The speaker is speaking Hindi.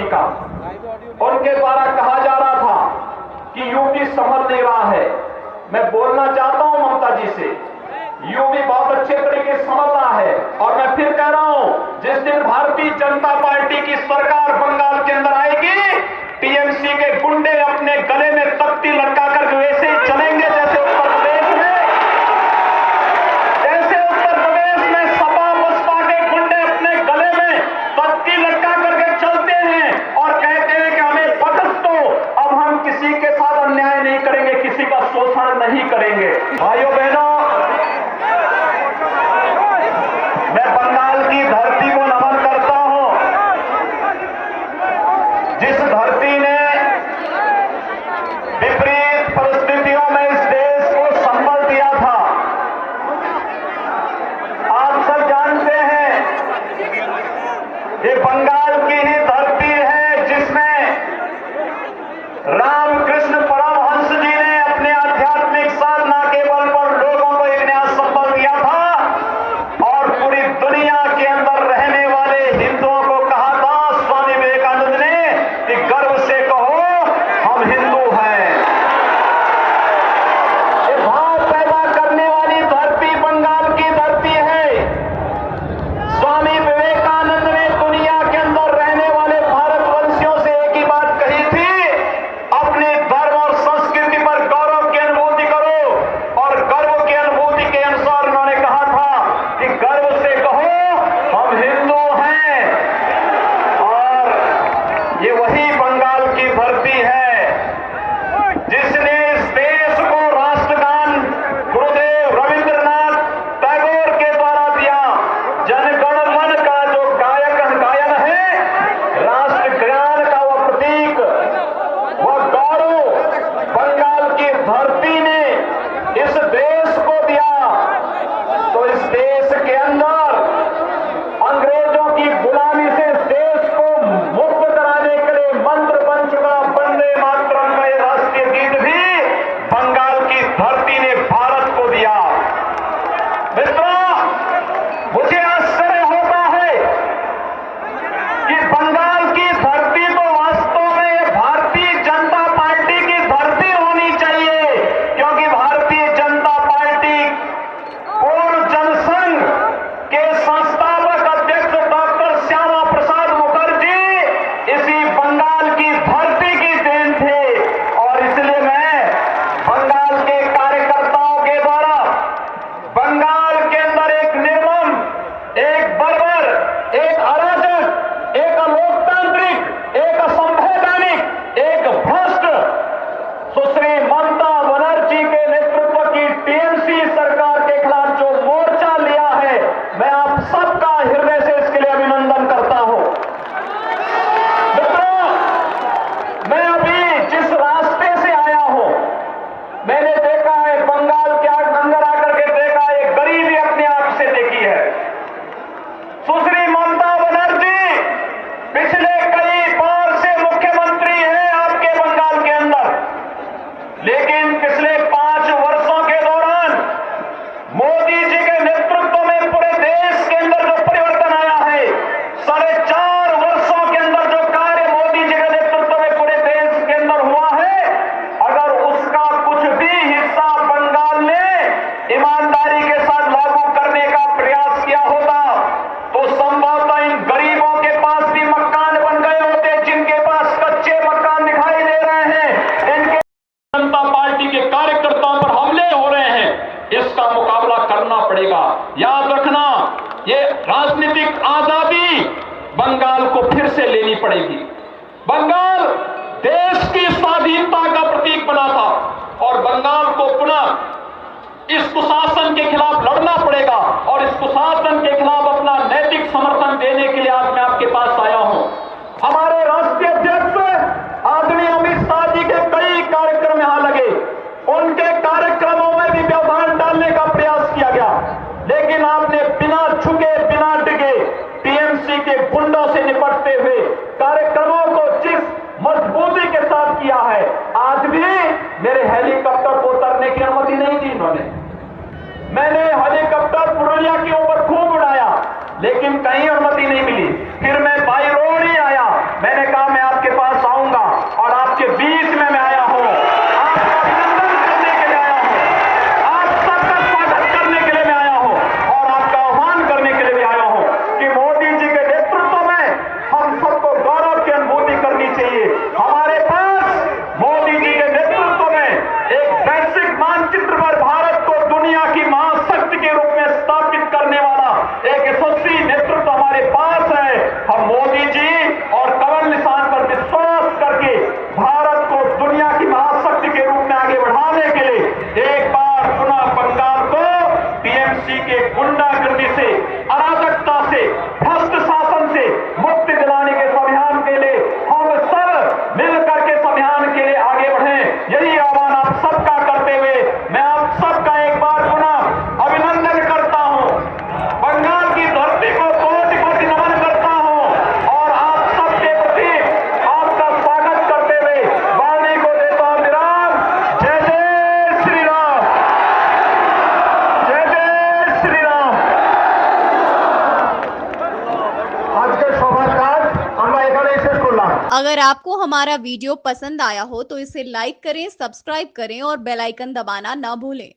का। उनके द्वारा कहा जा रहा था कि यूपी संभल नहीं रहा है। मैं बोलना चाहता हूं ममता जी से, यूपी बहुत अच्छे तरीके से संभल रहा है। और मैं फिर कह रहा हूं, जिस दिन भारतीय जनता पार्टी की सरकार बंगाल के अंदर आएगी, टीएमसी के गुंडे अपने गले में तख्ती लटकाकर वैसे ही चलेंगे जैसे उत्तर प्रदेश में सपा बसपा के गुंडे अपने गले में तख्ती लटका करके चलते हैं और कहते हैं कि हमें बख्श दो, अब हम किसी के साथ अन्याय नहीं करेंगे, किसी का शोषण नहीं करेंगे। भाइयों बहनों, मैं बंगाल की धरती को नमन करता हूं, जिस धरती ने विपरीत परिस्थितियों में इस देश को संबल दिया था। आप सब जानते हैं ये बंगाल की ही धरती है जिसमें रामकृष्ण परमहंस जी ने अपने आध्यात्मिक साधना के बल पर लोगों को एक नया संबल दिया था और पूरी दुनिया के अंदर रहने वाले हिंदुओं को कहा था, स्वामी विवेकानंद ने, कि गर्व से कहो हम हिंदू हैं। ये भाव पैदा करने वाली धरती बंगाल की धरती है। स्वामी विवेकानंद ने दुनिया के अंदर रहने वाले भारतवंशियों से एक ही बात कही थी, अपने धर्म और संस्कृति पर गौरव की अनुभूति करो। और गर्व की अनुभूति के अनुसार उन्होंने कहा था कि गर्व से कहो हम हिंदू हैं। और ये वही बंगाल की धरती है जिसने इस देश को राष्ट्रगान गुरुदेव रविंद्रनाथ टैगोर के द्वारा दिया। जनगण मन का जो गायन है, राष्ट्रगान का वह प्रतीक, वह गौरव बंगाल की धरती ने इस देश को दिया। तो इस देश के अंदर अंग्रेजों की गुलामी से इस देश को मुक्त कराने के लिए मंत्र बन चुका वंदे मातरम का ये राष्ट्रीय गीत भी बंगाल की धरती ने भारत को दिया। मित्रों, मुझे आश्चर्य होता है कि बंगाल की धरती तो वास्तव में भारतीय जनता पार्टी की धरती होनी चाहिए, क्योंकि भारतीय जनता पार्टी पूर्ण जनसंघ के संस्थापक अध्यक्ष डॉक्टर श्यामा प्रसाद मुखर्जी इसी बंगाल की धरती की देन थे। और इसलिए मैं बंगाल के कार्यकर्ताओं के द्वारा बंगाल के अंदर एक निर्मम, एक बर्बर, एक अराजक, एक अलोकतांत्रिक, एक असंवैधानिक, एक भ्रष्ट सुश्री ममता बनर्जी के नेतृत्व की टीएमसी सरकार के खिलाफ जो मोर्चा लिया है, मैं आप सबका हृदय से इसके लिए अभिनंदन करता हूं। मित्रों, मैं अभी जिस रास्ते से आया हूं, मैंने देखा है बंगाल के अंदर आकर के देखा, एक गरीबी अपनी आंख से देखी है। सुश्री ममता बनर्जी पिछले कई बार से मुख्यमंत्री है आपके बंगाल के अंदर, लेकिन पिछले 5 वर्षों के दौरान मोदी जी के नेतृत्व में पूरे देश के अंदर जो परिवर्तन आया है, 4.5 वर्षों के अंदर जो कार्य मोदी जी के नेतृत्व में पूरे देश के अंदर हुआ है, अगर उसका कुछ भी हिस्सा बंगाल ने ईमानदारी के साथ लागू करने का प्रयास किया होता तो संभवतः इन गरीबों के पास भी मकान बन गए होते, जिनके पास कच्चे मकान दिखाई दे रहे हैं। इनके जनता पार्टी के कार्यकर्ताओं पर हमले हो रहे हैं, इसका मुकाबला करना पड़ेगा। याद रखना, ये राजनीतिक आजादी बंगाल को फिर से लेनी पड़ेगी। बंगाल देश की स्वाधीनता का प्रतीक बना था और बंगाल को पुनः इस कुशासन के खिलाफ लड़ना पड़ेगा। और इस कुशासन के खिलाफ अपना नैतिक समर्थन देने के लिए आज मैं आपके पास आया हूं। हमारे राष्ट्रीय अध्यक्ष आदरणीय अमित शाह जी के कई कार्यक्रम यहां लगे, उनके कार्यक्रमों में भी व्यवधान डालने का प्रयास किया गया, लेकिन आपने बिना झुके, बिना डिगे टीएमसी के गुंडों से निपटते हुए कार्यक्रमों को जिस मजबूती के साथ किया है, आज भी मेरे हेलीकॉप्टर को उतरने की अनुमति नहीं दी इन्होंने। मैंने हेलीकॉप्टर पुरुलिया के ऊपर खूब उड़ाया, लेकिन कहीं अनुमति नहीं मिली। फिर मैं बाई रोड ही आया, मैंने कहा मैं अगर आपको हमारा वीडियो पसंद आया हो तो इसे लाइक करें, सब्सक्राइब करें और बेल आइकन दबाना ना भूलें।